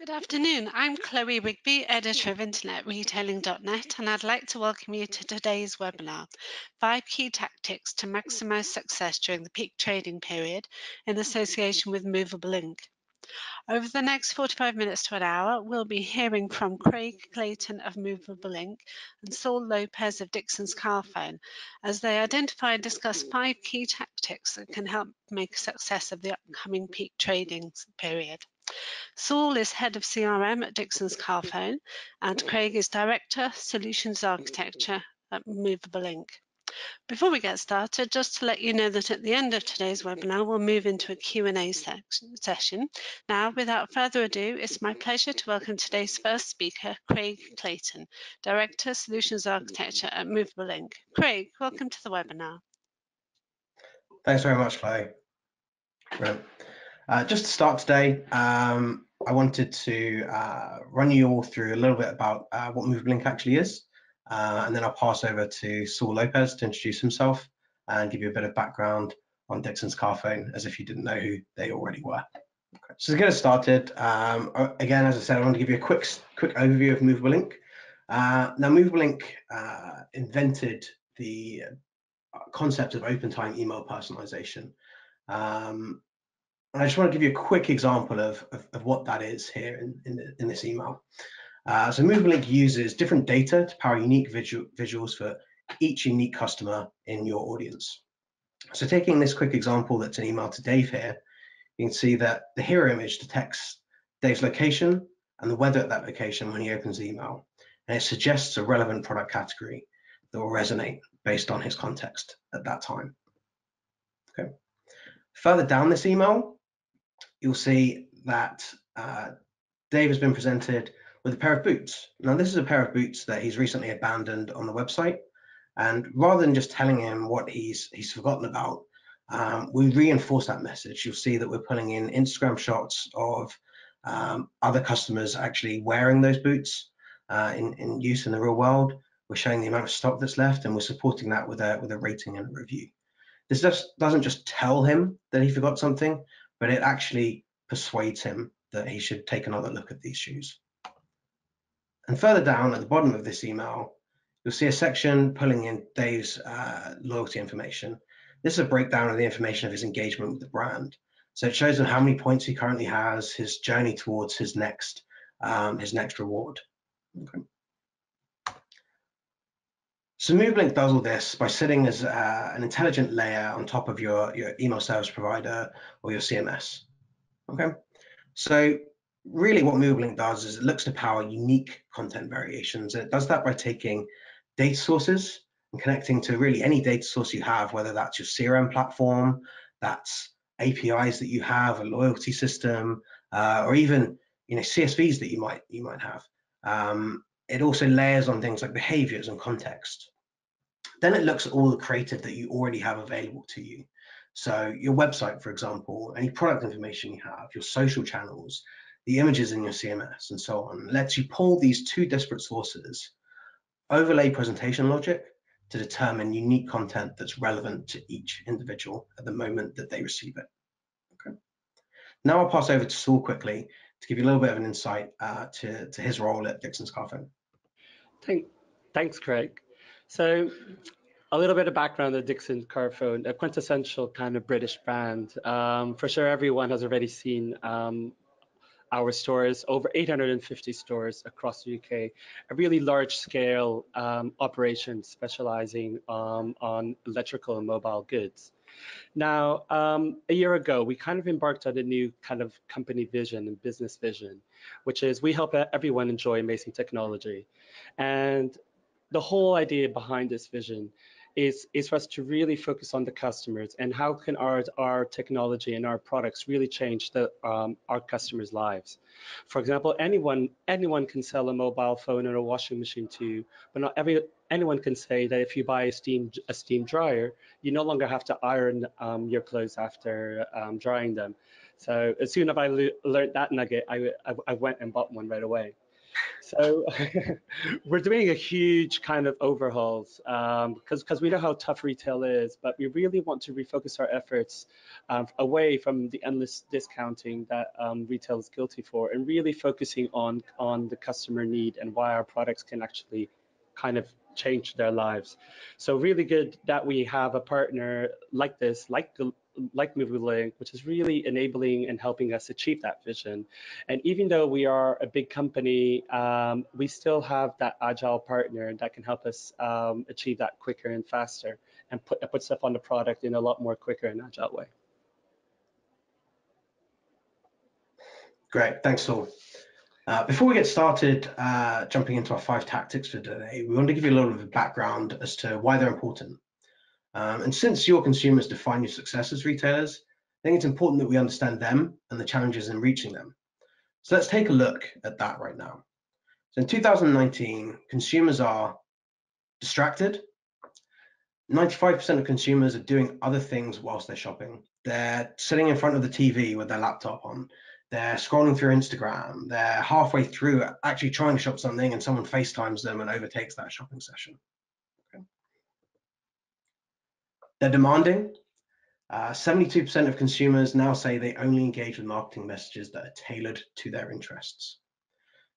Good afternoon. I'm Chloe Rigby, editor of InternetRetailing.net, and I'd like to welcome you to today's webinar, 5 Key Tactics to Maximize Success During the Peak Trading Period in association with Movable Inc. Over the next 45 minutes to an hour, we'll be hearing from Craig Clayton of Movable Inc. and Saul Lopes of Dixons Carphone as they identify and discuss 5 key tactics that can help make a success of the upcoming peak trading period. Saul is head of CRM at Dixons Carphone, and Craig is director, solutions architecture at Movable Inc. Before we get started, just to let you know that at the end of today's webinar, we'll move into a Q&A session. Now, without further ado, it's my pleasure to welcome today's first speaker, Craig Clayton, Director, Solutions Architecture at Movable Inc. Craig, welcome to the webinar. Thanks very much, Chloe. Right. Just to start today, I wanted to run you all through a little bit about what Movelink actually is, and then I'll pass over to Saul Lopes to introduce himself and give you a bit of background on Dixons Carphone, as if you didn't know who they already were. Okay. So to get us started, again, as I said, I want to give you a quick overview of Movelink. Now, Movelink invented the concept of open time email personalization. And I just want to give you a quick example of what that is here in this email. So Movelink uses different data to power unique visuals for each unique customer in your audience. So taking this quick example that's an email to Dave here, you can see that the hero image detects Dave's location and the weather at that location when he opens the email. And it suggests a relevant product category that will resonate based on his context at that time. Okay. Further down this email, you'll see that Dave has been presented with a pair of boots. Now, this is a pair of boots that he's recently abandoned on the website. And rather than just telling him what he's forgotten about, we reinforce that message. You'll see that we're pulling in Instagram shots of other customers actually wearing those boots in use in the real world. We're showing the amount of stock that's left, and we're supporting that with a rating and a review. This doesn't just tell him that he forgot something, but it actually persuades him that he should take another look at these shoes. And further down at the bottom of this email, you'll see a section pulling in Dave's loyalty information. This is a breakdown of the information of his engagement with the brand. So it shows him how many points he currently has, his journey towards his next reward. Okay. So Movelink does all this by sitting as an intelligent layer on top of your email service provider or your CMS. Okay, so really what Movelink does is it looks to power unique content variations. And it does that by taking data sources and connecting to really any data source you have, whether that's your CRM platform, that's APIs that you have, a loyalty system, or even CSVs that you might have. It also layers on things like behaviors and context. Then it looks at all the creative that you already have available to you. So your website, for example, any product information you have, your social channels, the images in your CMS, and so on, lets you pull these two disparate sources, overlay presentation logic to determine unique content that's relevant to each individual at the moment that they receive it. Okay. Now I'll pass over to Saul quickly to give you a little bit of an insight to his role at Dixons Carphone. Thanks, Craig. So a little bit of background on Dixons Carphone, a quintessential kind of British brand. For sure, everyone has already seen our stores, over 850 stores across the UK, a really large-scale operation specializing on electrical and mobile goods. Now, a year ago, we kind of embarked on a new kind of company vision and business vision, which is we help everyone enjoy amazing technology. And the whole idea behind this vision is for us to really focus on the customers and how can our technology and our products really change our customers' lives. For example, anyone can sell a mobile phone or a washing machine to you, but not anyone can say that if you buy a steam dryer, you no longer have to iron your clothes after drying them. So as soon as I learned that nugget, I went and bought one right away. So we're doing a huge kind of overhauls because we know how tough retail is, but we really want to refocus our efforts away from the endless discounting that retail is guilty for, and really focusing on the customer need and why our products can actually kind of change their lives. So really good that we have a partner like this, like Movelink, which is really enabling and helping us achieve that vision. And even though we are a big company, we still have that agile partner that can help us achieve that quicker and faster, and put stuff on the product in a lot more quicker and agile way. Great, thanks, Saul. Before we get started jumping into our 5 tactics for today, we want to give you a little bit of background as to why they're important. And since your consumers define your success as retailers, I think it's important that we understand them and the challenges in reaching them. So let's take a look at that right now. So in 2019, consumers are distracted. 95% of consumers are doing other things whilst they're shopping. They're sitting in front of the TV with their laptop on. They're scrolling through Instagram. They're halfway through actually trying to shop something and someone FaceTimes them and overtakes that shopping session. Okay. They're demanding. 72% of consumers now say they only engage with marketing messages that are tailored to their interests.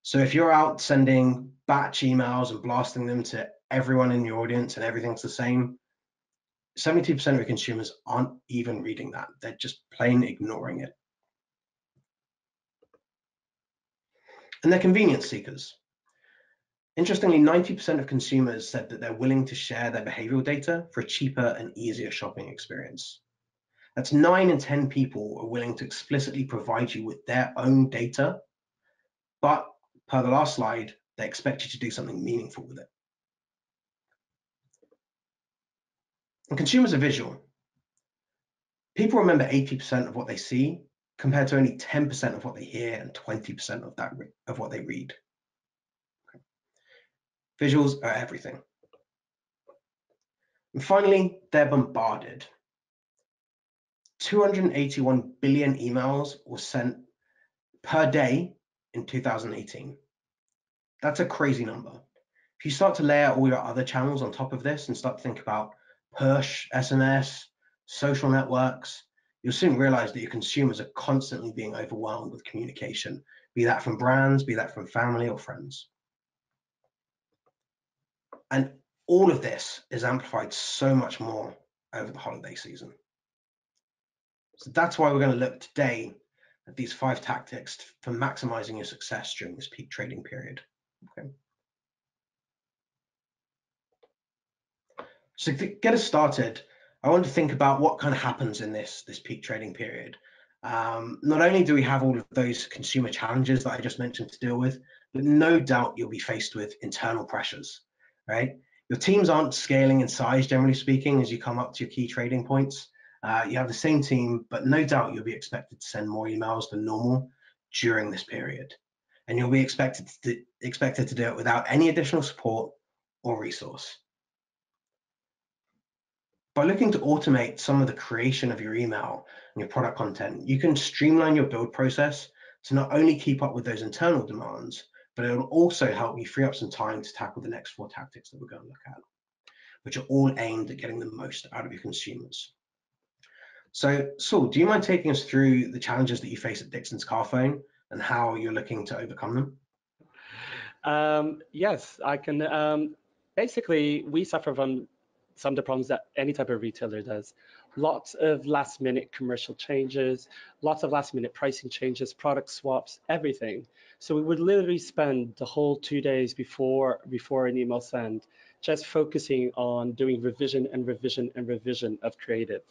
So if you're out sending batch emails and blasting them to everyone in your audience and everything's the same, 72% of consumers aren't even reading that. They're just plain ignoring it. And they're convenience seekers. Interestingly, 90% of consumers said that they're willing to share their behavioral data for a cheaper and easier shopping experience. That's 9 in 10 people are willing to explicitly provide you with their own data, but per the last slide, they expect you to do something meaningful with it. And consumers are visual. People remember 80% of what they see, compared to only 10% of what they hear and 20% of what they read. Okay. Visuals are everything. And finally, they're bombarded. 281 billion emails were sent per day in 2018. That's a crazy number. If you start to layer all your other channels on top of this and start to think about push, SMS, social networks, you'll soon realize that your consumers are constantly being overwhelmed with communication, be that from brands, be that from family or friends. And all of this is amplified so much more over the holiday season. So that's why we're going to look today at these 5 tactics for maximizing your success during this peak trading period. Okay. So to get us started, I want to think about what kind of happens in this peak trading period. Not only do we have all of those consumer challenges that I just mentioned to deal with, but no doubt you'll be faced with internal pressures, right? Your teams aren't scaling in size, generally speaking, as you come up to your key trading points. You have the same team, but no doubt you'll be expected to send more emails than normal during this period. And you'll be expected to do it without any additional support or resource. By looking to automate some of the creation of your email and your product content, you can streamline your build process to not only keep up with those internal demands, but it will also help you free up some time to tackle the next 4 tactics that we're going to look at, which are all aimed at getting the most out of your consumers. So, Saul, do you mind taking us through the challenges that you face at Dixons Carphone and how you're looking to overcome them? Yes, I can. Basically, we suffer from some of the problems that any type of retailer does. Lots of last minute commercial changes, lots of last minute pricing changes, product swaps, everything. So we would literally spend the whole 2 days before an email send just focusing on doing revision and revision and revision of creative.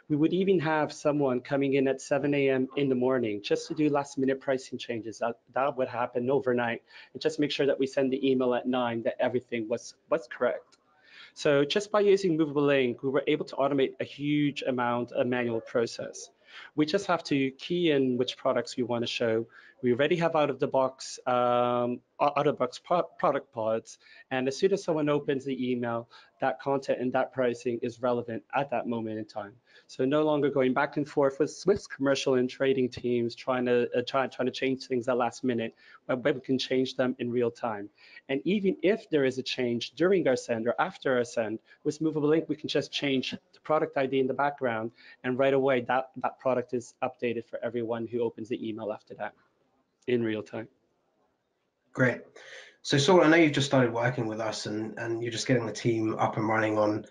We would even have someone coming in at 7 a.m. in the morning just to do last minute pricing changes. That would happen overnight, and just make sure that we send the email at 9 that everything was correct. So just by using Movelink, we were able to automate a huge amount of manual process. We just have to key in which products we want to show. We already have out of the box product pods, and as soon as someone opens the email, that content and that pricing is relevant at that moment in time. So no longer going back and forth with commercial and trading teams trying to change things at last minute, but we can change them in real time. And even if there is a change during our send or after our send, with Movable Link, we can just change the product ID in the background, and right away that product is updated for everyone who opens the email after that in real time. Great. So Saul, I know you've just started working with us, and you're just getting the team up and running on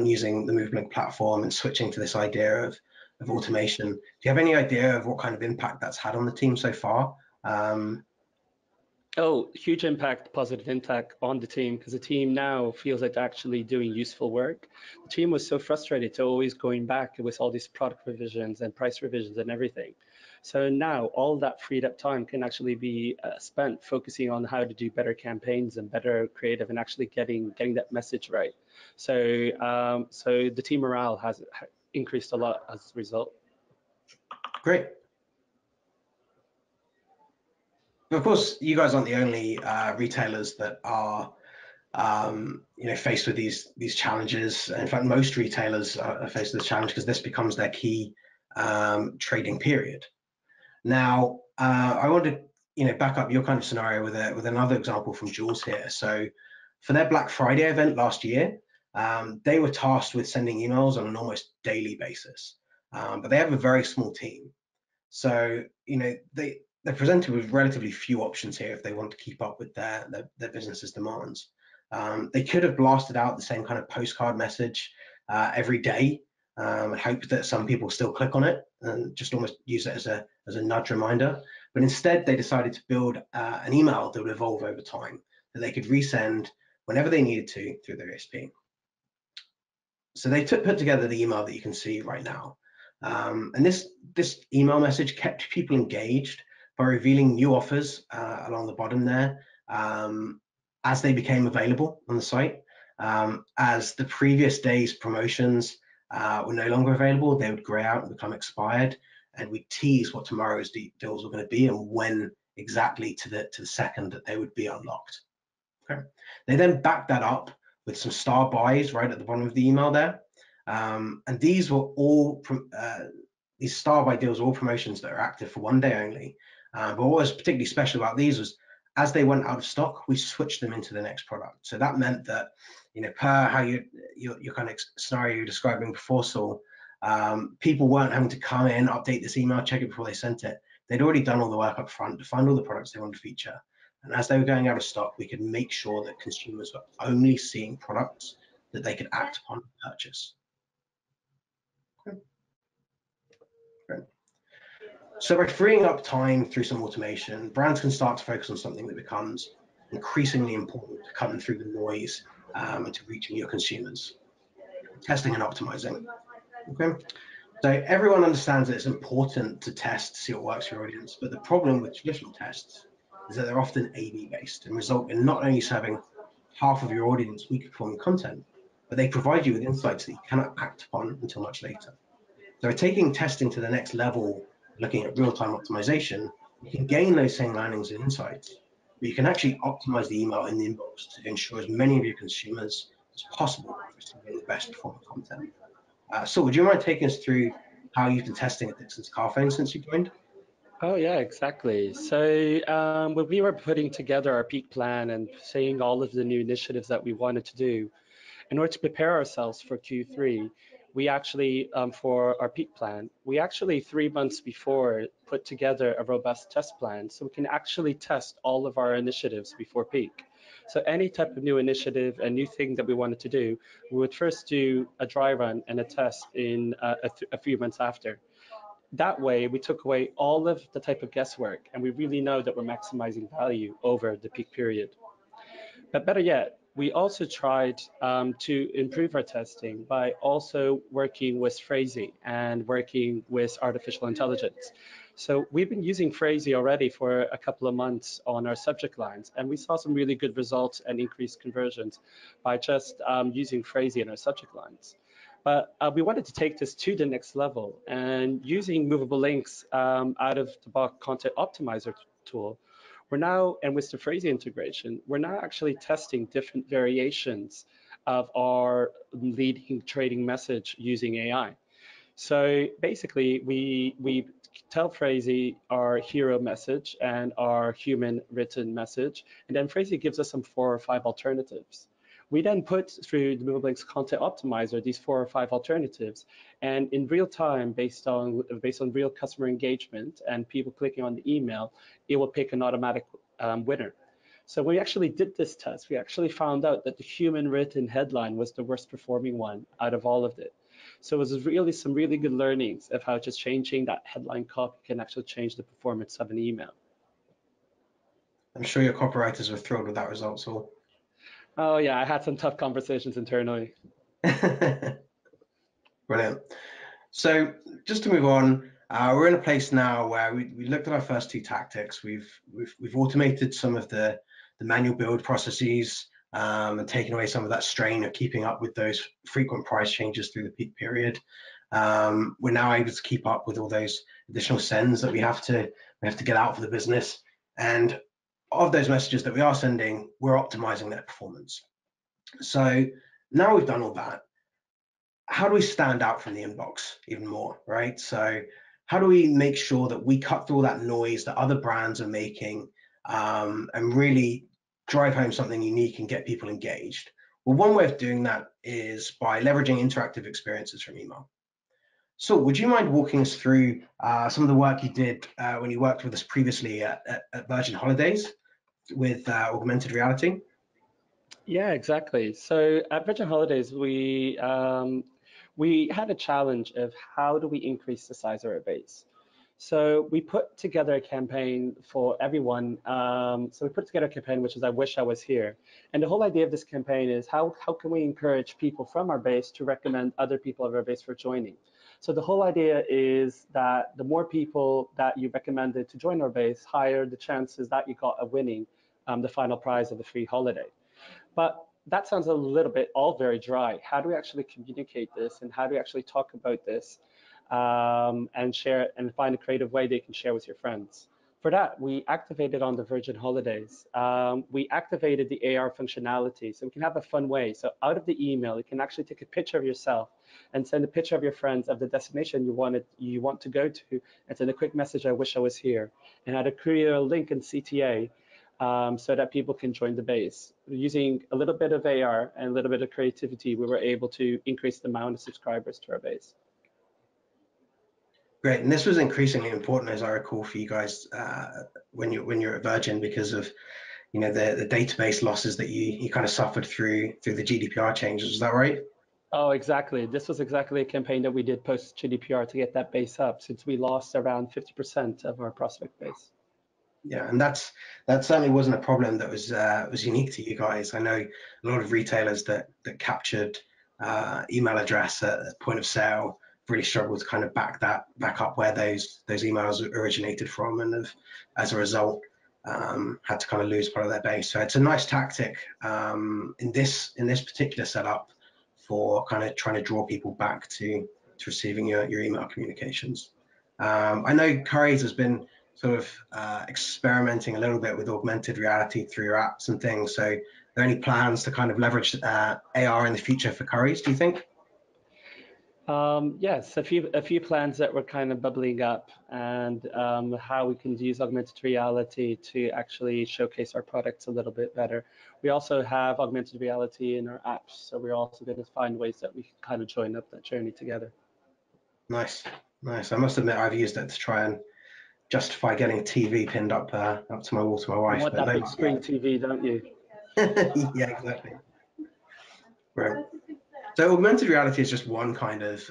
using the Movelink platform and switching to this idea of automation. Do you have any idea of what kind of impact that's had on the team so far? Oh, huge impact, positive impact on the team, because the team now feels like they're actually doing useful work. The team was so frustrated to always going back with all these product revisions and price revisions and everything. So now all that freed up time can actually be spent focusing on how to do better campaigns and better creative and actually getting that message right. So the team morale has increased a lot as a result. Great. Of course, you guys aren't the only retailers that are faced with these challenges. In fact, most retailers are faced with this challenge because this becomes their key trading period. Now, I want to back up your kind of scenario with another example from Jules here. So, for their Black Friday event last year, they were tasked with sending emails on an almost daily basis, but they have a very small team. So, they're presented with relatively few options here if they want to keep up with their business's demands. They could have blasted out the same kind of postcard message every day and hope that some people still click on it and just almost use it as a nudge reminder. But instead, they decided to build an email that would evolve over time that they could resend whenever they needed to through their ESP. So they put together the email that you can see right now. And this email message kept people engaged by revealing new offers along the bottom there as they became available on the site. As the previous day's promotions were no longer available, they would grey out and become expired, and we'd tease what tomorrow's deals were going to be and when exactly to the second that they would be unlocked. Okay. They then backed that up with some star buys right at the bottom of the email there. And these were all, these star buy deals were all promotions that are active for one day only. But what was particularly special about these was as they went out of stock, we switched them into the next product. So that meant that, per how your kind of scenario you're describing before, Saul, people weren't having to come in, update this email, check it before they sent it. They'd already done all the work up front to find all the products they wanted to feature. And as they were going out of stock, we could make sure that consumers were only seeing products that they could act upon and purchase. Okay. Great. So by freeing up time through some automation, brands can start to focus on something that becomes increasingly important to cutting through the noise and to reaching your consumers: testing and optimizing. Okay. So everyone understands that it's important to test to see what works for your audience, but the problem with traditional tests is that they're often A/B based and result in not only serving half of your audience weak performing content, but they provide you with insights that you cannot act upon until much later. So taking testing to the next level, looking at real-time optimization, you can gain those same learnings and insights, but you can actually optimize the email in the inbox to ensure as many of your consumers as possible are receiving the best performing content. So would you mind taking us through how you've been testing at Dixons Carphone since you joined? Oh yeah, exactly. So when we were putting together our peak plan and saying all of the new initiatives that we wanted to do, in order to prepare ourselves for Q3, we actually, for our peak plan, we actually 3 months before put together a robust test plan so we can actually test all of our initiatives before peak. So any type of new initiative, a new thing that we wanted to do, we would first do a dry run and a test in a few months after. That way, we took away all of the type of guesswork, and we really know that we're maximizing value over the peak period. But better yet, we also tried to improve our testing by also working with Phrasee and working with artificial intelligence. So we've been using Phrasee already for a couple of months on our subject lines, and we saw some really good results and increased conversions by just using Phrasee in our subject lines. But we wanted to take this to the next level, and using movable links out of the box content optimizer tool, we're now, and with the Phrasee integration, we're now actually testing different variations of our leading trading message using AI. So basically, we tell Phrasee our hero message and our human written message, and then Phrasee gives us some 4 or 5 alternatives. We then put through the Movelink's content optimizer these 4 or 5 alternatives, and in real time, based on real customer engagement and people clicking on the email, it will pick an automatic winner. So when we actually did this test, we actually found out that the human written headline was the worst performing one out of all of it. So it was really some really good learnings of how just changing that headline copy can actually change the performance of an email. I'm sure your copywriters were thrilled with that result, Saul. Oh yeah, I had some tough conversations internally. Brilliant. So just to move on, we're in a place now where we looked at our first 2 tactics. We've automated some of the manual build processes and taken away some of that strain of keeping up with those frequent price changes through the peak period. We're now able to keep up with all those additional sends that we have to get out for the business. And of those messages that we are sending, we're optimizing their performance. So now we've done all that, how do we stand out from the inbox even more, right? So how do we make sure that we cut through all that noise that other brands are making and really drive home something unique and get people engaged? Well, one way of doing that is by leveraging interactive experiences from email. So would you mind walking us through some of the work you did when you worked with us previously at Virgin Holidays with augmented reality? Yeah, exactly. So at Virgin Holidays, we had a challenge of how do we increase the size of our base. So we put together a campaign for everyone. So we put together a campaign which is I Wish I Was Here. And the whole idea of this campaign is how can we encourage people from our base to recommend other people of our base for joining. So the whole idea is that the more people that you recommended to join our base, higher the chances that you got a winning the final prize of the free holiday. But that sounds a little bit all very dry. How do we actually communicate this, and how do we actually talk about this and share and find a creative way they can share with your friends? For that, we activated on the Virgin Holidays. We activated the AR functionality so we can have a fun way. So out of the email, you can actually take a picture of yourself and send a picture of your friends of the destination you want to go to, and send a quick message, I wish I was here, and add a courier link in CTA so that people can join the base. Using a little bit of AR and a little bit of creativity, we were able to increase the amount of subscribers to our base. Great, and this was increasingly important, as I recall, for you guys when you're at Virgin, because of the database losses that you kind of suffered through the GDPR changes. Is that right? Oh, exactly. This was exactly a campaign that we did post GDPR to get that base up, since we lost around 50% of our prospect base. Yeah, and that certainly wasn't a problem that was unique to you guys. I know a lot of retailers that captured email address at point of sale really struggled to kind of back up where those emails originated from, and have, as a result, had to kind of lose part of their base. So it's a nice tactic in this particular setup for kind of trying to draw people back to receiving your email communications. I know Currys has been sort of experimenting a little bit with augmented reality through your apps and things. So are there any plans to kind of leverage AR in the future for Currys, do you think? Yes, a few plans that were kind of bubbling up, and how we can use augmented reality to actually showcase our products a little bit better. We also have augmented reality in our apps, so we're also going to find ways that we can kind of join up that journey together. Nice, nice. I must admit I've used it to try and justify getting a TV pinned up to my wall to my You wife, want but that no. big screen TV, don't you? Yeah, exactly. Right. So augmented reality is just one kind of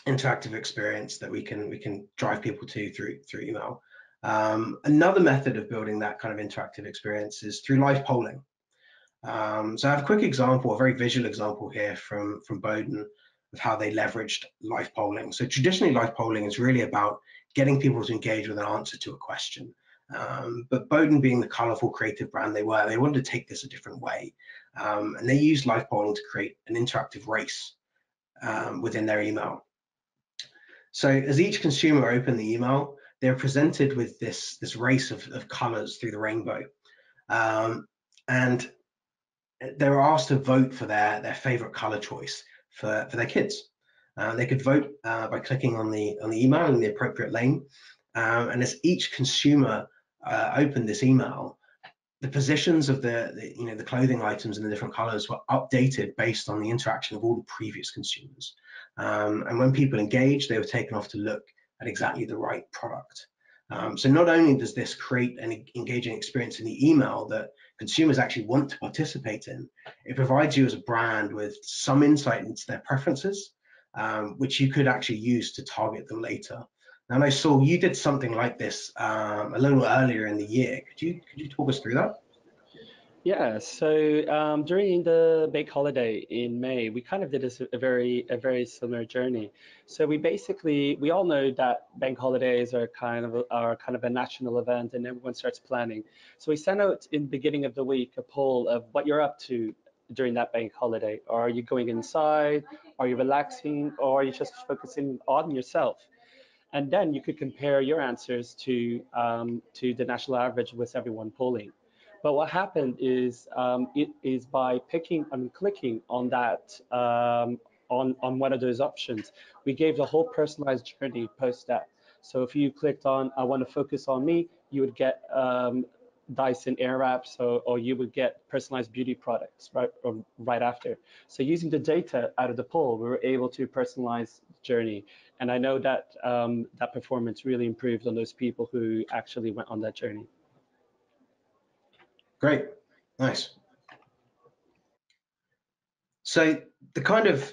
interactive experience that we can drive people to through email. Another method of building that kind of interactive experience is through live polling. So I have a quick example, a very visual example here from Bowden of how they leveraged live polling. So traditionally, live polling is really about getting people to engage with an answer to a question. But Bowden, being the colorful, creative brand they were, they wanted to take this a different way. And they used live polling to create an interactive race. within their email. So as each consumer opened the email, they're presented with this race of colors through the rainbow. And they were asked to vote for their favorite color choice for their kids. They could vote by clicking on the email in the appropriate lane. And as each consumer opened this email, the positions of the clothing items in the different colors were updated based on the interaction of all the previous consumers. And when people engaged, they were taken off to look at exactly the right product. So not only does this create an engaging experience in the email that consumers actually want to participate in, it provides you as a brand with some insight into their preferences, which you could actually use to target them later. Now, I know, Saul, you did something like this a little earlier in the year. Could you talk us through that? Yeah, so during the bank holiday in May, we kind of did a very similar journey. So we all know that bank holidays are kind of a national event, and everyone starts planning. So we sent out in the beginning of the week a poll of what you're up to during that bank holiday. Are you going inside? Are you relaxing? Or are you just focusing on yourself? And then you could compare your answers to the national average with everyone polling. But what happened is it is by clicking on that on one of those options, we gave the whole personalized journey post that. So if you clicked on I want to focus on me, you would get Dyson Airwraps, or you would get personalized beauty products right after. So using the data out of the poll, we were able to personalize the journey. And I know that that performance really improved on those people who actually went on that journey. Great, nice. So the kind of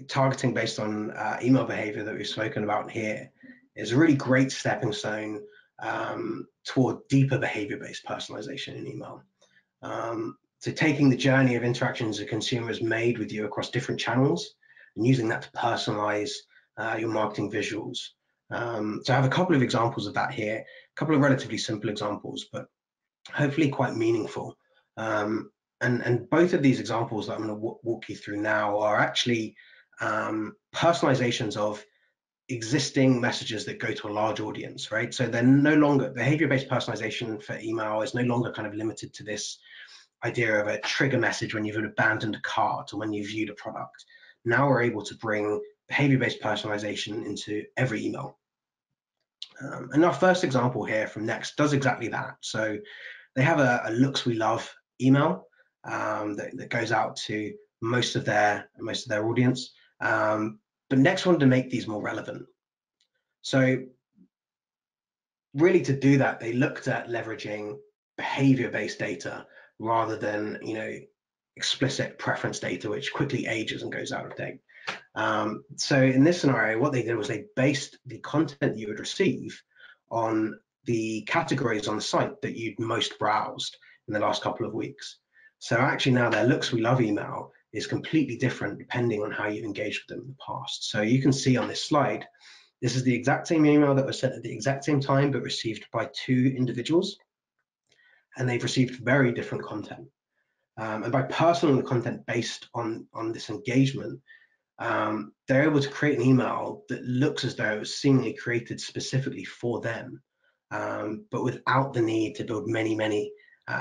targeting based on email behavior that we've spoken about here is a really great stepping stone toward deeper behavior-based personalization in email. So taking the journey of interactions a consumer has made with you across different channels and using that to personalize your marketing visuals. So I have a couple of examples of that here, a couple of relatively simple examples, but hopefully quite meaningful. And both of these examples that I'm going to walk you through now are actually personalizations of existing messages that go to a large audience, right? So they're no longer, behavior-based personalization for email is no longer kind of limited to this idea of a trigger message when you've abandoned a cart or when you viewed a product. Now we're able to bring behavior-based personalization into every email. And our first example here from Next does exactly that. So they have a looks we love email that goes out to most of their audience. But Next wanted to make these more relevant. So really to do that, they looked at leveraging behavior-based data rather than explicit preference data, which quickly ages and goes out of date. So in this scenario, what they did was they based the content you would receive on the categories on the site that you'd most browsed in the last couple of weeks. So actually now their looks we love email is completely different depending on how you've engaged with them in the past. So you can see on this slide, this is the exact same email that was sent at the exact same time, but received by two individuals. And they've received very different content. And by personalizing the content based on this engagement, they're able to create an email that looks as though it was seemingly created specifically for them, but without the need to build many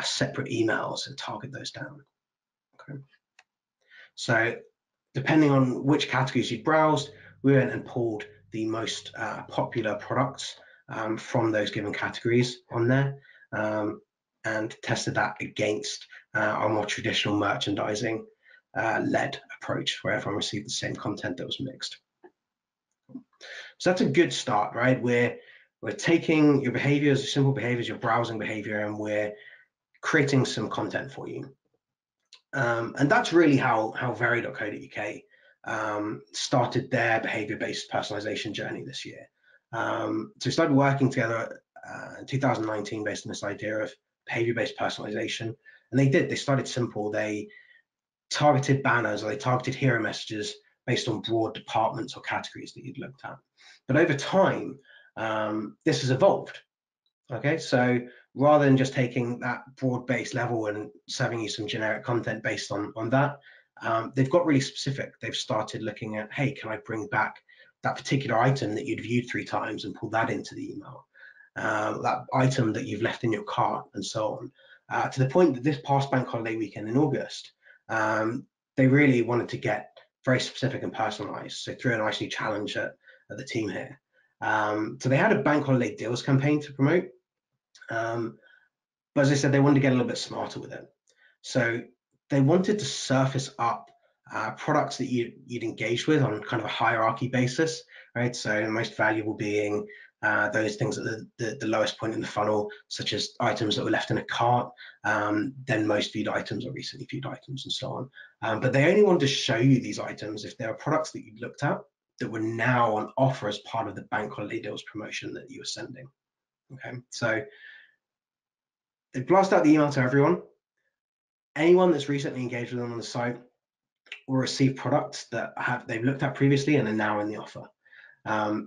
separate emails and target those down. Okay. So depending on which categories you browsed, we went and pulled the most popular products from those given categories on there and tested that against our more traditional merchandising led approach where everyone received the same content that was mixed. So that's a good start, right? We're taking your behaviors, your simple behaviors, your browsing behavior, and we're creating some content for you. And that's really how Very.co.uk started their behavior-based personalization journey this year. So we started working together in 2019 based on this idea of behavior-based personalization. And they started simple. They targeted banners or they targeted hero messages based on broad departments or categories that you'd looked at. But over time, this has evolved. Okay, so rather than just taking that broad-based level and serving you some generic content based on that, they've got really specific. They've started looking at, hey, can I bring back that particular item that you'd viewed 3 times and pull that into the email? That item that you've left in your cart and so on, to the point that this past bank holiday weekend in August, they really wanted to get very specific and personalized. So threw a nice new challenge at the team here. So they had a bank holiday deals campaign to promote. But as I said, they wanted to get a little bit smarter with it. So they wanted to surface up products that you'd engage with on kind of a hierarchy basis, right? So the most valuable being those things at the lowest point in the funnel, such as items that were left in a cart, then most viewed items or recently viewed items and so on. But they only wanted to show you these items if there are products that you'd looked at that were now on offer as part of the bank holiday deals promotion that you were sending. Okay, so they blast out the email to everyone. Anyone that's recently engaged with them on the site will receive products that they've looked at previously and are now in the offer.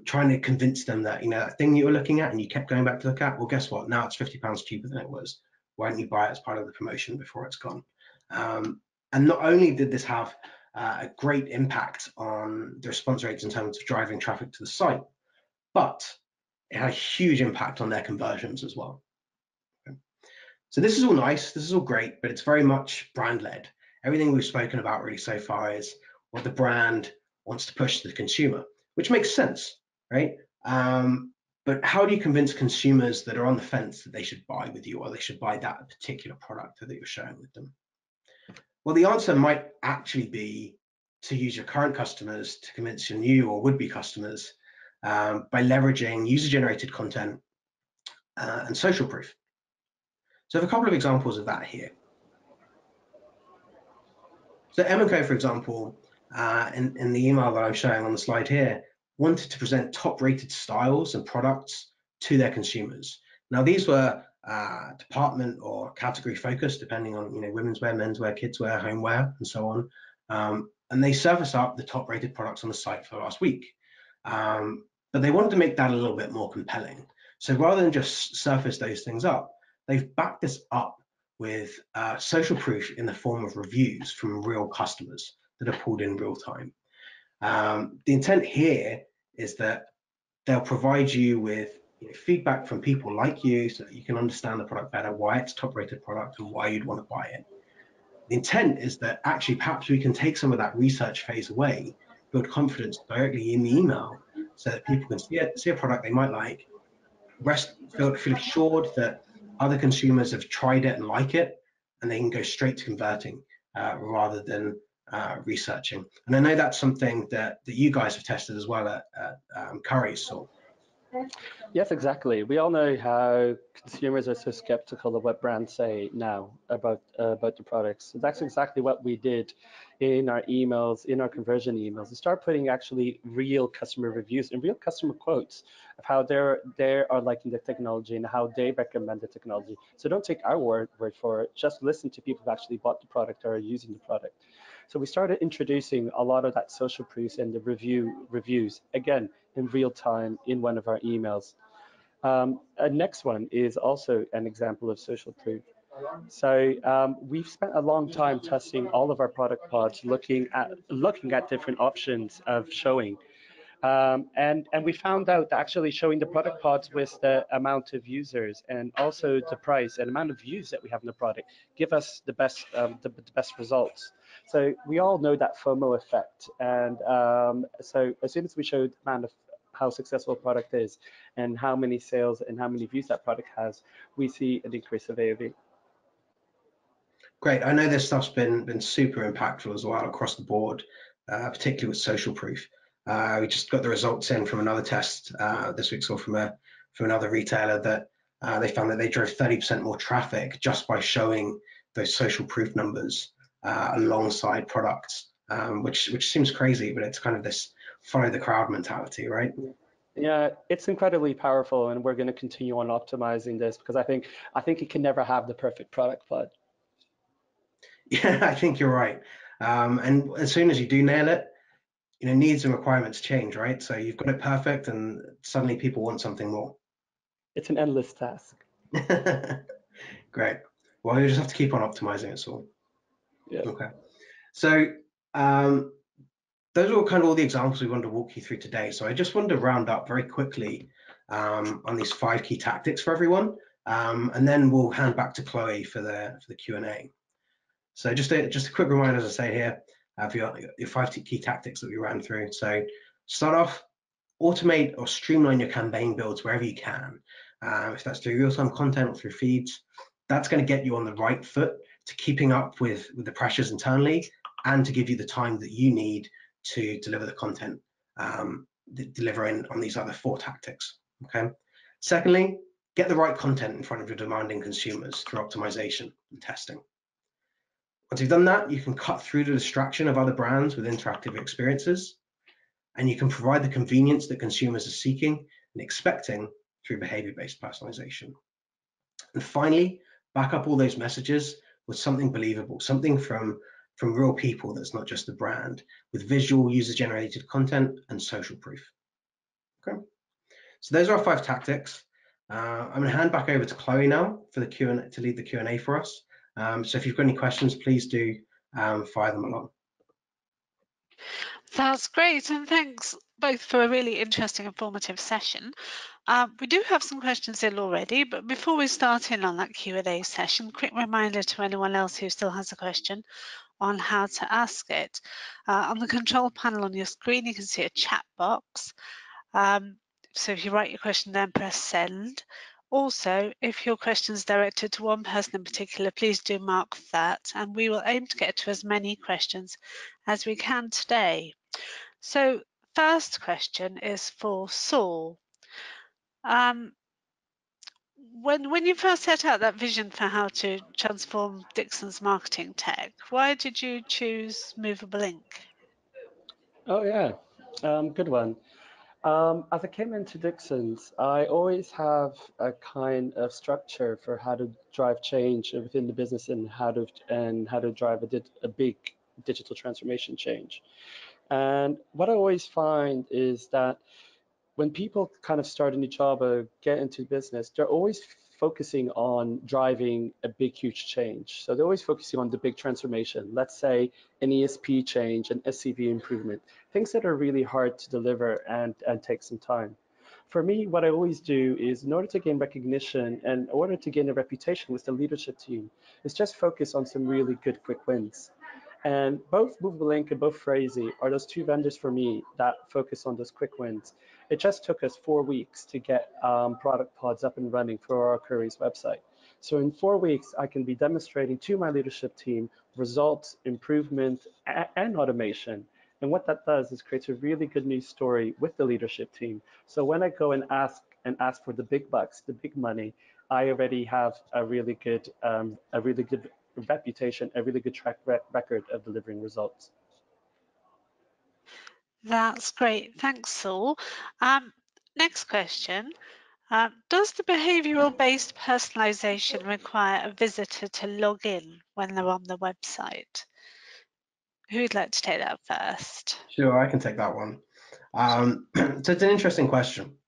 Trying to convince them that, that thing you were looking at and you kept going back to look at, well, guess what? Now it's £50 cheaper than it was. Why don't you buy it as part of the promotion before it's gone? And not only did this have a great impact on the response rates in terms of driving traffic to the site, but it had a huge impact on their conversions as well. So this is all nice, this is all great, but it's very much brand led. Everything we've spoken about really so far is what the brand wants to push to the consumer, which makes sense, right? But how do you convince consumers that are on the fence that they should buy with you or they should buy that particular product that you're sharing with them? Well, the answer might actually be to use your current customers to convince your new or would-be customers by leveraging user-generated content and social proof. So I have a couple of examples of that here. So M&Co, for example, in the email that I'm showing on the slide here, wanted to present top-rated styles and products to their consumers. Now, these were department or category focused, depending on women's wear, men's wear, kids wear, homeware, and so on. And they surface up the top-rated products on the site for last week. But they wanted to make that a little bit more compelling. So rather than just surface those things up, they've backed this up with social proof in the form of reviews from real customers that are pulled in real time. The intent here is that they'll provide you with feedback from people like you so that you can understand the product better, why it's a top-rated product and why you'd want to buy it. The intent is that actually perhaps we can take some of that research phase away, build confidence directly in the email so that people can see a product they might like, feel assured that other consumers have tried it and like it, and they can go straight to converting rather than researching. And I know that's something that you guys have tested as well at Curry's, Saul. Yes, exactly. We all know how consumers are so skeptical of what brands say now about the products. So that's exactly what we did in our emails, in our conversion emails. We start putting actually real customer reviews and real customer quotes of how they are liking the technology and how they recommend the technology. So don't take our word for it. Just listen to people who actually bought the product or are using the product. So we started introducing a lot of that social proof and the reviews again in real time in one of our emails. A next one is also an example of social proof. So we've spent a long time testing all of our product pods, looking at different options of showing. And we found out that actually showing the product pods with the amount of users and also the price and amount of views that we have in the product give us the best results. So we all know that FOMO effect. And so as soon as we showed the amount of how successful a product is and how many sales and how many views that product has, we see an increase of AOV. Great. I know this stuff's been super impactful as well across the board, particularly with social proof. We just got the results in from another test this week, so from another retailer that they found that they drove 30% more traffic just by showing those social proof numbers alongside products, which seems crazy, but it's kind of this follow the crowd mentality, right? Yeah, it's incredibly powerful, and we're going to continue on optimizing this because I think it can never have the perfect product pod. Yeah, I think you're right. And as soon as you do nail it, needs and requirements change, right? So you've got it perfect, and suddenly people want something more. It's an endless task. Great. Well, you just have to keep on optimizing it, Saul. Yeah. Okay. So those are kind of all the examples we wanted to walk you through today. So I just wanted to round up very quickly on these 5 key tactics for everyone, and then we'll hand back to Chloe for the Q&A. So just a quick reminder, as I say here, for your 5 key tactics that we ran through. So start off, automate or streamline your campaign builds wherever you can. If that's through real-time content or through feeds, that's going to get you on the right foot to keeping up with the pressures internally and to give you the time that you need to deliver the content, delivering on these other 4 tactics. Okay. Secondly, get the right content in front of your demanding consumers through optimization and testing. Once you've done that, you can cut through the distraction of other brands with interactive experiences, and you can provide the convenience that consumers are seeking and expecting through behavior-based personalization. And finally, back up all those messages with something believable, something from real people that's not just the brand, with visual user-generated content and social proof. Okay, so those are our 5 tactics. I'm going to hand back over to Chloe now for the Q&A, to lead the Q&A for us. So if you've got any questions, please do fire them along. That's great, and thanks both for a really interesting, informative session. We do have some questions in already, but before we start in on that Q&A session, quick reminder to anyone else who still has a question on how to ask it. On the control panel on your screen, you can see a chat box. So if you write your question, then press send. Also, if your question is directed to one person in particular, please do mark that, and we will aim to get to as many questions as we can today. So first question is for Saul. When you first set out that vision for how to transform Dixons marketing tech, why did you choose Movelink? Oh yeah, good one. As I came into Dixons, I always have a kind of structure for how to drive change within the business and how to drive a big digital transformation change. And what I always find is that when people kind of start a new job or get into business, they're always focusing on driving a big, huge change. So they're always focusing on the big transformation. Let's say an ESP change, an SCV improvement, things that are really hard to deliver and take some time. For me, what I always do is, in order to gain recognition and in order to gain a reputation with the leadership team, is just focus on some really good quick wins. And both Movelink and both Phrasey are those 2 vendors for me that focus on those quick wins. It just took us 4 weeks to get product pods up and running for our Curry's website. So in 4 weeks, I can be demonstrating to my leadership team results, improvement, and automation. And what that does is creates a really good news story with the leadership team. So when I go and ask for the big bucks, the big money, I already have a really good reputation, a really good track record of delivering results. That's great. Thanks, Saul. Next question. Does the behavioral-based personalization require a visitor to log in when they're on the website? Who'd like to take that first? Sure, I can take that one. So it's an interesting question.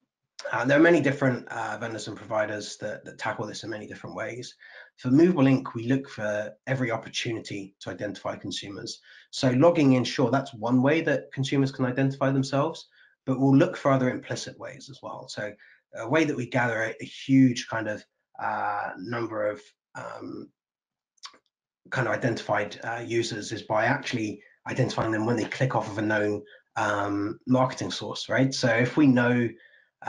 There are many different vendors and providers that tackle this in many different ways. For Movelink, we look for every opportunity to identify consumers. So logging in, sure, that's one way that consumers can identify themselves, but we'll look for other implicit ways as well. So a way that we gather a huge kind of number of kind of identified users is by actually identifying them when they click off of a known marketing source, right? So if we know,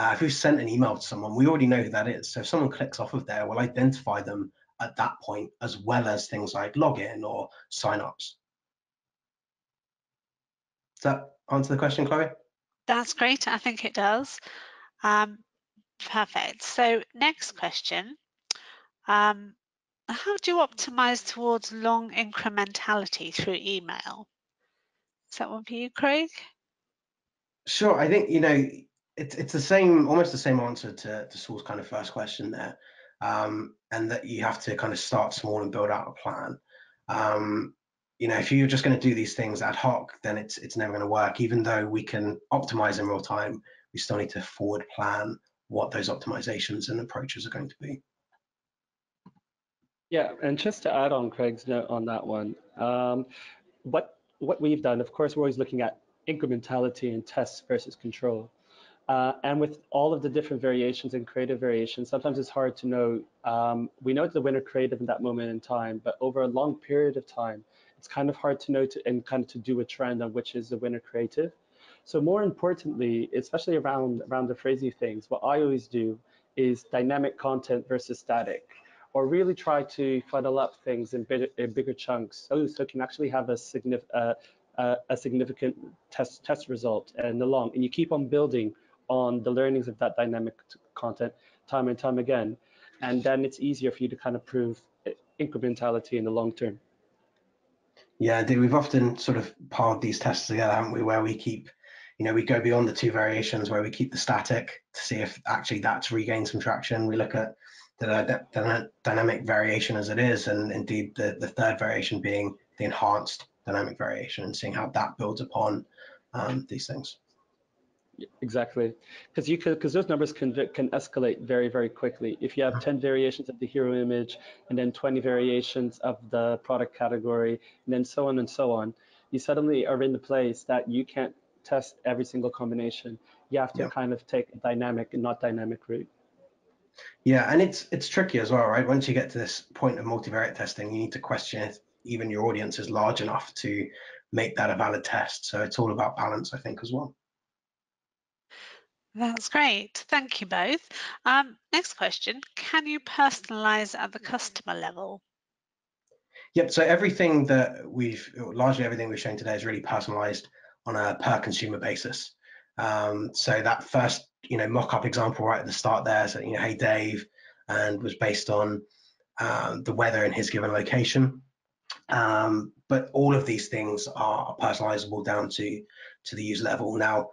if we've sent an email to someone, we already know who that is. So if someone clicks off of there, we'll identify them at that point, as well as things like login or signups. Does that answer the question, Chloe? That's great. I think it does. Perfect. So next question. How do you optimize towards long incrementality through email? Is that one for you, Craig? Sure. I think, it's the same, almost the same answer to Saul's kind of first question there. And that you have to kind of start small and build out a plan. If you're just going to do these things ad hoc, then it's never going to work. Even though we can optimize in real time, we still need to forward plan what those optimizations and approaches are going to be. Yeah, and just to add on Craig's note on that one, what what we've done, of course, we're always looking at incrementality and test versus control. And with all of the different variations and creative variations, sometimes it's hard to know. We know the winner creative in that moment in time, but over a long period of time, it's kind of hard to know and kind of to do a trend on which is the winner creative. So more importantly, especially around the phrasing things, what I always do is dynamic content versus static, or really try to funnel up things in bigger chunks, so it can actually have a significant test result and along, and you keep on building on the learnings of that dynamic content time and time again, and then it's easier for you to kind of prove incrementality in the long term. Yeah, indeed. We've often sort of piled these tests together, haven't we, where we keep, we go beyond the two variations where we keep the static to see if actually that's regained some traction. We look at the dynamic variation as it is, and indeed the third variation being the enhanced dynamic variation, and seeing how that builds upon these things. Exactly, because those numbers can escalate very, very quickly. If you have 10 variations of the hero image and then 20 variations of the product category and then so on and so on, you suddenly are in the place that you can't test every single combination. You have to Yeah. kind of take a dynamic and not dynamic route. Yeah, and it's tricky as well, right? Once you get to this point of multivariate testing, you need to question if even your audience is large enough to make that a valid test. So it's all about balance, I think, as well. That's great. Thank you both. Next question. Can you personalize at the customer level? Yep. So largely everything we've shown today is really personalized on a per consumer basis. So that first, mock-up example right at the start there, so, hey Dave, and was based on the weather in his given location. But all of these things are personalizable down to the user level. Now,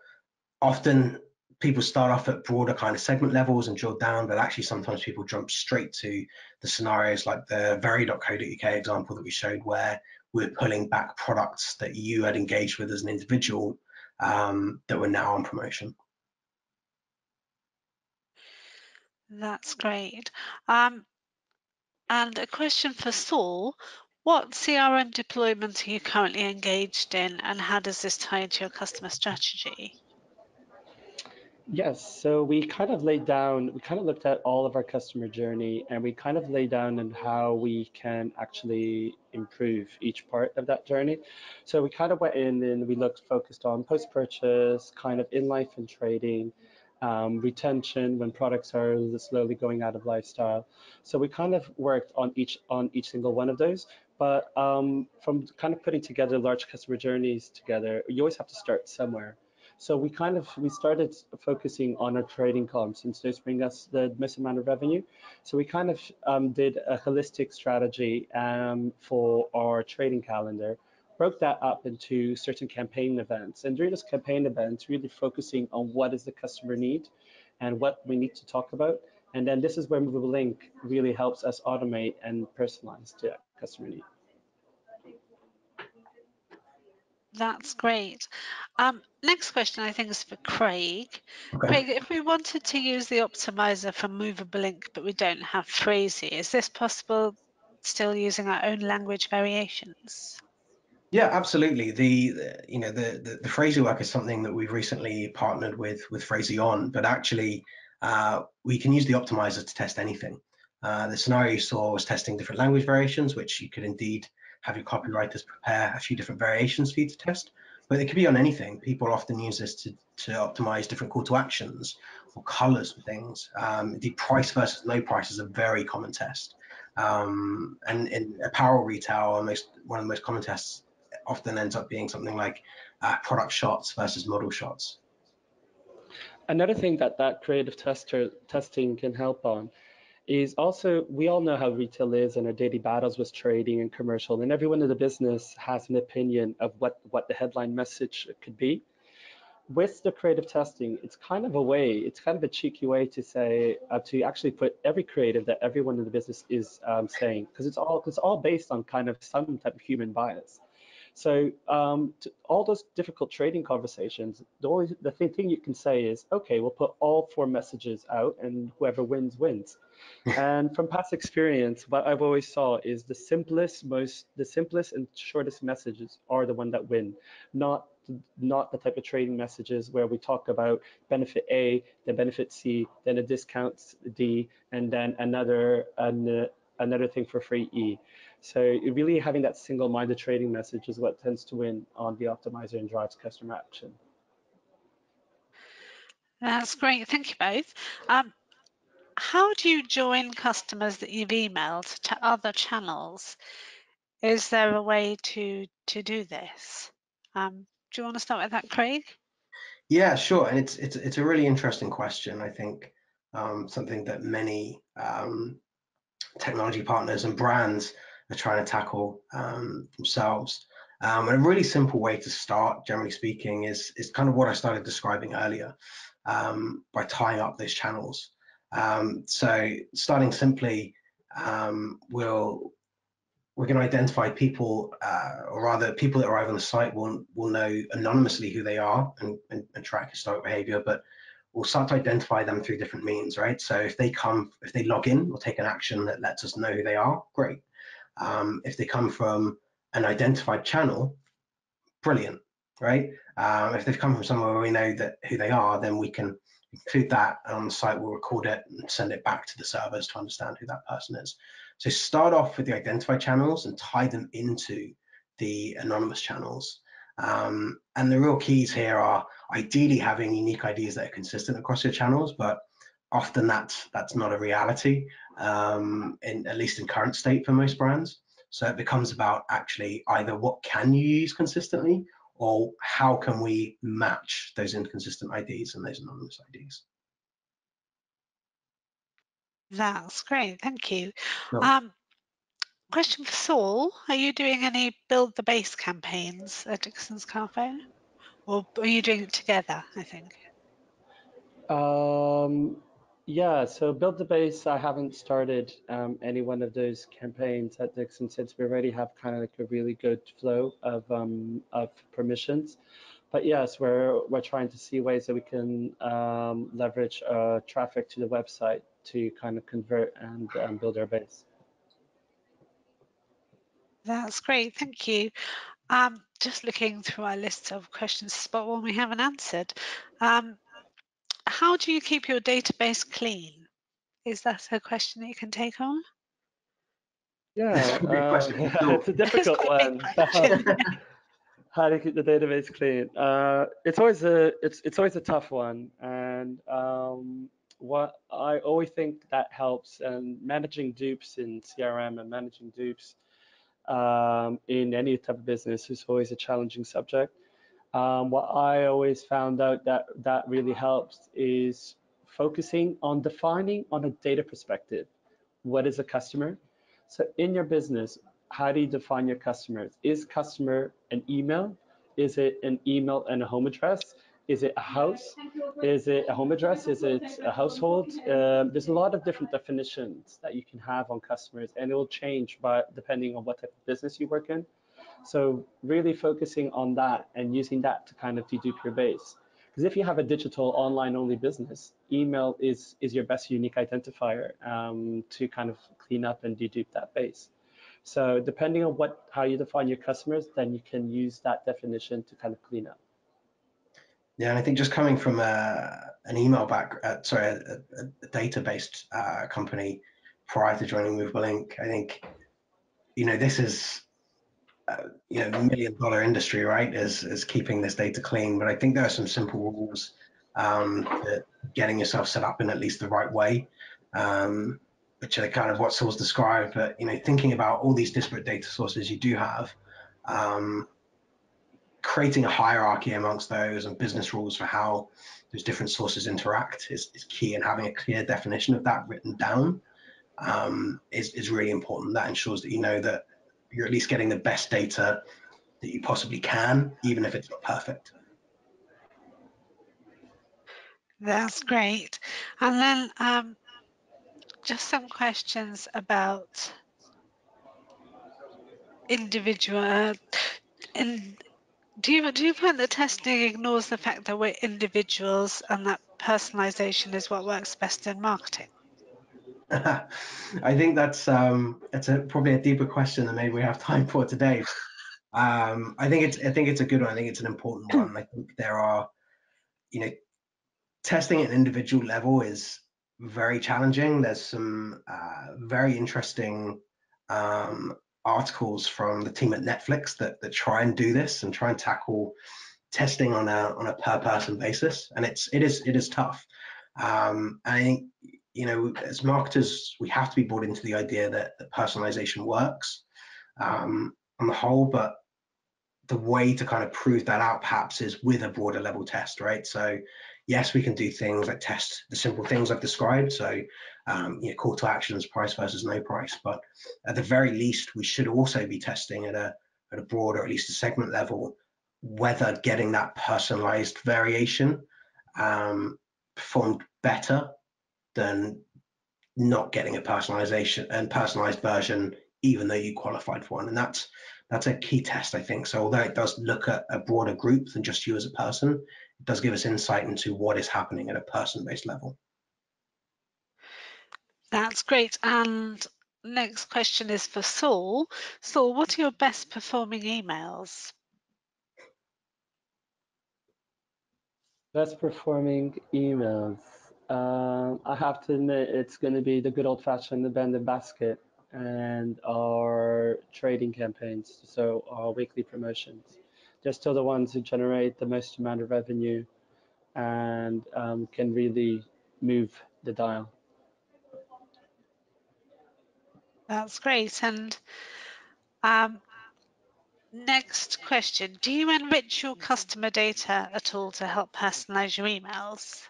often people start off at broader kind of segment levels and drill down, but actually sometimes people jump straight to the scenarios like the very.co.uk example that we showed, where we're pulling back products that you had engaged with as an individual that were now on promotion. That's great. And a question for Saul. What CRM deployment are you currently engaged in, and how does this tie into your customer strategy? Yes, so we kind of looked at all of our customer journey and we kind of laid down on how we can actually improve each part of that journey. So we kind of went in and we focused on post-purchase, kind of in life and trading, retention when products are slowly going out of lifestyle. So we kind of worked on each single one of those. But from kind of putting together large customer journeys together, you always have to start somewhere. So we started focusing on our trading columns since those bring us the most amount of revenue. So we kind of did a holistic strategy for our trading calendar, broke that up into certain campaign events, and during those campaign events, really focusing on what is the customer need and what we need to talk about. And then this is where Movelink really helps us automate and personalize to that customer need. That's great. Next question, I think, is for Craig. Okay. Craig, if we wanted to use the optimizer for Movelink, but we don't have Phrasee, is this possible still using our own language variations? Yeah, absolutely. The Phrasee work is something that we've recently partnered with Phrasee on, but actually we can use the optimizer to test anything. The scenario you saw was testing different language variations, which you could indeed have your copywriters prepare a few different variations for you to test, but it could be on anything. People often use this to optimize different call to actions or colors and things. The price versus no price is a very common test. And in apparel retail, one of the most common tests often ends up being something like product shots versus model shots. Another thing that creative testing can help on is also, we all know how retail is and our daily battles with trading and commercial, and everyone in the business has an opinion of what the headline message could be. With the creative testing, it's kind of a cheeky way to say, to actually put every creative that everyone in the business is saying, because it's all based on kind of some type of human bias. So all those difficult trading conversations, the thing you can say is, okay, we'll put all 4 messages out, and whoever wins wins. And from past experience, what I've always saw is the simplest and shortest messages are the one that win, not not the type of trading messages where we talk about benefit A, then benefit C, then a discount D, and then another thing for free E. So really having that single-minded trading message is what tends to win on the optimizer and drives customer action. That's great. Thank you both. How do you join customers that you've emailed to other channels? Is there a way to do this? Do you want to start with that, Craig? Yeah, sure. And it's a really interesting question. I think something that many technology partners and brands are trying to tackle themselves. And a really simple way to start, generally speaking, is kind of what I started describing earlier, by tying up those channels. So starting simply, we're going to identify people, or rather people that arrive on the site will know anonymously who they are and track historic behavior, but we'll start to identify them through different means, right? So if they log in, we'll take an action that lets us know who they are, great. If they come from an identified channel, brilliant, right? If they've come from somewhere where we know who they are, then we can include that, and on the site we'll record it and send it back to the servers to understand who that person is. So start off with the identified channels and tie them into the anonymous channels. And the real keys here are ideally having unique IDs that are consistent across your channels, but often that's not a reality, at least in current state for most brands. So it becomes about actually either what can you use consistently, or how can we match those inconsistent IDs and those anonymous IDs. That's great. Thank you. Sure. Question for Saul. Are you doing any build the base campaigns at Dixons Carphone? Or are you doing it together, I think? Um, yeah, so build the base. I haven't started any one of those campaigns at Dixon since we already have kind of like a really good flow of permissions. But yes, we're trying to see ways that we can leverage traffic to the website to kind of convert and build our base. That's great. Thank you. Just looking through our list of questions to spot one we haven't answered. How do you keep your database clean? Is that a question that you can take on? This Yeah, would be a question for Phil. it's a It's difficult quite a big one. question. How to keep the database clean? It's always a tough one, and what I always think that helps, and managing dupes in CRM and managing dupes in any type of business is always a challenging subject. What I always found out that really helps is focusing on defining on a data perspective what is a customer. So in your business, how do you define your customers? Is customer an email? Is it an email and a home address? Is it a house? Is it a home address? Is it a household? There's a lot of different definitions that you can have on customers, and it will change by depending on what type of business you work in. So really focusing on that and using that to kind of dedupe your base. Because if you have a digital online only business, email is your best unique identifier to kind of clean up and dedupe that base. So depending on how you define your customers, then you can use that definition to kind of clean up. Yeah, and I think just coming from an email a data-based company prior to joining Movelink, I think this is $1 million industry, right? Is keeping this data clean, but I think there are some simple rules that getting yourself set up in at least the right way, which are kind of what Saul's described. But thinking about all these disparate data sources you do have. Creating a hierarchy amongst those and business rules for how those different sources interact is key, and having a clear definition of that written down is really important. That ensures that that you're at least getting the best data that you possibly can, even if it's not perfect. That's great. And then just some questions about individual. And do you find that testing ignores the fact that we're individuals and that personalization is what works best in marketing? I think that's probably a deeper question than maybe we have time for today. I think it's a good one. I think it's an important one. I think there are, you know, testing at an individual level is very challenging. There's some very interesting um, articles from the team at Netflix that try and do this and try and tackle testing on a per person basis, and it is tough. I think, as marketers, we have to be bought into the idea that personalization works on the whole, but the way to kind of prove that out perhaps is with a broader level test, right? So yes, we can do things like test the simple things I've described. So call to actions, price versus no price. But at the very least, we should also be testing at a broad or at least a segment level whether getting that personalized variation performed better than not getting a personalization and personalized version, even though you qualified for one. And that's a key test, I think. So although it does look at a broader group than just you as a person, it does give us insight into what is happening at a person-based level. That's great. And next question is for Saul. Saul, what are your best performing emails? Best performing emails. I have to admit, it's going to be the good old fashioned abandoned basket and our trading campaigns, so our weekly promotions. They're still the ones who generate the most amount of revenue and can really move the dial. That's great. And um, next question. Do you enrich your customer data at all to help personalize your emails?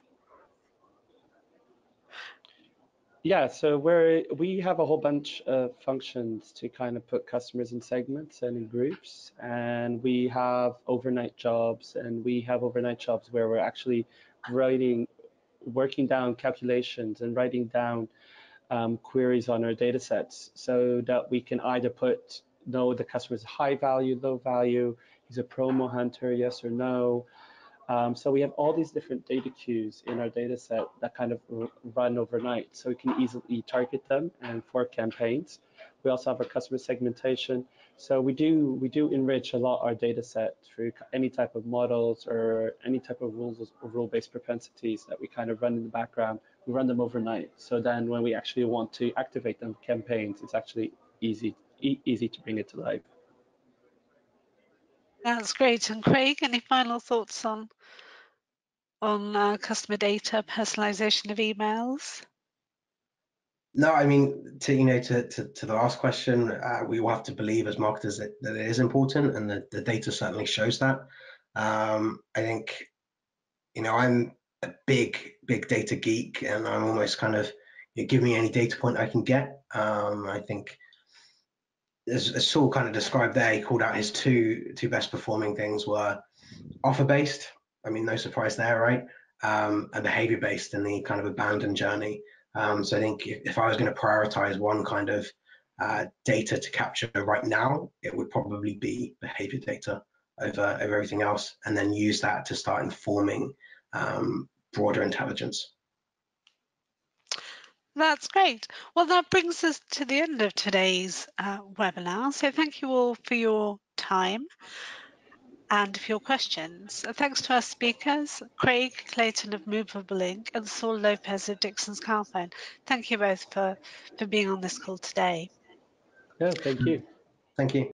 Yeah, so we have a whole bunch of functions to kind of put customers in segments and in groups, and we have overnight jobs, and we have overnight jobs where we're actually writing, working down calculations and writing down queries on our data sets so that we can either know the customer's high value, low value, he's a promo hunter, yes or no, so we have all these different data queues in our data set that kind of run overnight, so we can easily target them and for campaigns. We also have our customer segmentation. So we do enrich a lot our data set through any type of models or any type of rules or rule-based propensities that we kind of run in the background. We run them overnight. So then when we actually want to activate them campaigns, it's actually easy to bring it to life. That's great. And Craig, any final thoughts on customer data, personalization of emails? No, I mean, to the last question, we will have to believe as marketers that it is important, and the data certainly shows that. I think, I'm a big data geek, and I'm almost kind of, give me any data point I can get. I think, as Saul kind of described there, he called out his two best performing things were offer based. I mean, no surprise there, right? And behavior based in the kind of abandoned journey. So I think if I was going to prioritize one kind of data to capture right now, it would probably be behavior data over everything else, and then use that to start informing broader intelligence. That's great. Well, that brings us to the end of today's webinar. So thank you all for your time and for your questions. Thanks to our speakers, Craig Clayton of Movable Inc. and Saul Lopes of Dixons Carphone. Thank you both for being on this call today. Yeah, thank you. Thank you.